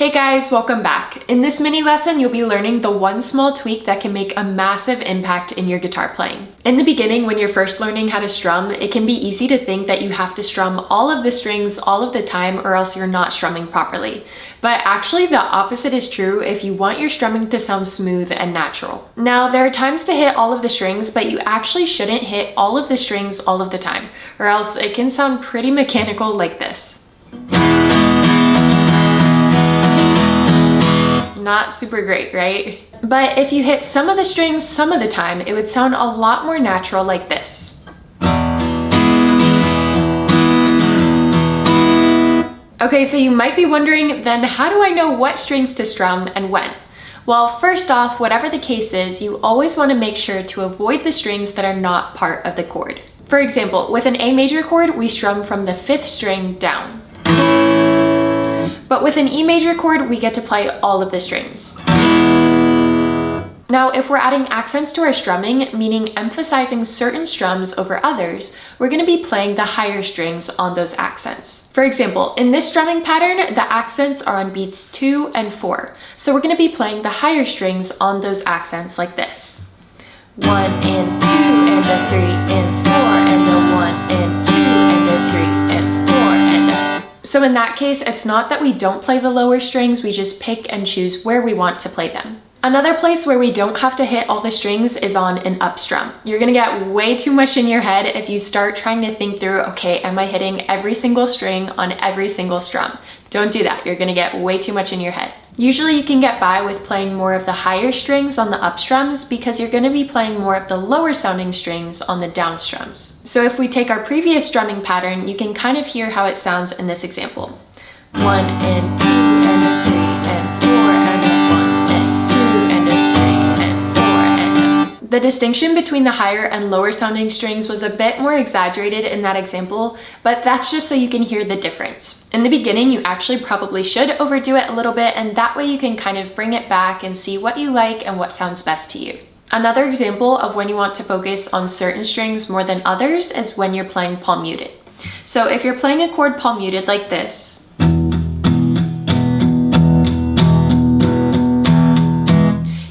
Hey guys, welcome back. In this mini lesson, you'll be learning the one small tweak that can make a massive impact in your guitar playing. In the beginning, when you're first learning how to strum, it can be easy to think that you have to strum all of the strings all of the time or else you're not strumming properly. But actually the opposite is true if you want your strumming to sound smooth and natural. Now, there are times to hit all of the strings, but you actually shouldn't hit all of the strings all of the time, or else it can sound pretty mechanical like this. Not super great, right? But if you hit some of the strings some of the time, it would sound a lot more natural like this. Okay, so you might be wondering, then how do I know what strings to strum and when? Well, first off, whatever the case is, you always want to make sure to avoid the strings that are not part of the chord. For example, with an A major chord, we strum from the 5th string down. But with an E major chord, we get to play all of the strings. Now, if we're adding accents to our strumming, meaning emphasizing certain strums over others, we're going to be playing the higher strings on those accents. For example, in this strumming pattern, the accents are on beats 2 and 4. So we're going to be playing the higher strings on those accents like this. 1 and 2 and a 3 and 4 and a 1 and 2 and a 3 and 4 and a... So in that case, it's not that we don't play the lower strings, we just pick and choose where we want to play them. Another place where we don't have to hit all the strings is on an up strum. You're gonna get way too much in your head if you start trying to think through, okay, am I hitting every single string on every single strum? Don't do that, you're gonna get way too much in your head. Usually you can get by with playing more of the higher strings on the up strums because you're gonna be playing more of the lower sounding strings on the down strums. So if we take our previous strumming pattern, you can kind of hear how it sounds in this example. 1 and 2 and a 3 and 4 and a 1 and 2 and a 3 and 4 and a... The distinction between the higher and lower sounding strings was a bit more exaggerated in that example, but that's just so you can hear the difference. In the beginning, you actually probably should overdo it a little bit, and that way you can kind of bring it back and see what you like and what sounds best to you. Another example of when you want to focus on certain strings more than others is when you're playing palm muted. So if you're playing a chord palm muted like this,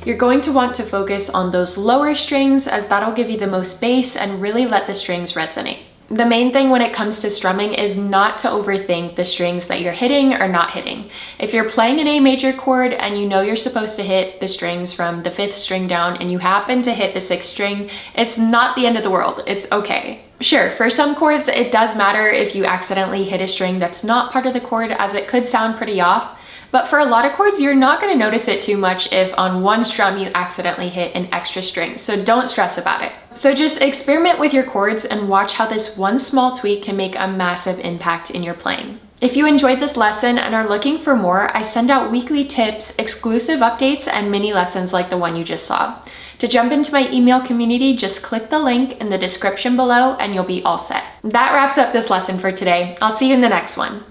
you're going to want to focus on those lower strings as that'll give you the most bass and really let the strings resonate. The main thing when it comes to strumming is not to overthink the strings that you're hitting or not hitting. If you're playing an A major chord and you know you're supposed to hit the strings from the 5th string down and you happen to hit the 6th string, it's not the end of the world, it's okay. Sure, for some chords it does matter if you accidentally hit a string that's not part of the chord, as it could sound pretty off. But for a lot of chords, you're not going to notice it too much if on one strum you accidentally hit an extra string, so don't stress about it. So just experiment with your chords and watch how this one small tweak can make a massive impact in your playing. If you enjoyed this lesson and are looking for more, I send out weekly tips, exclusive updates, and mini lessons like the one you just saw. To jump into my email community, just click the link in the description below and you'll be all set. That wraps up this lesson for today. I'll see you in the next one.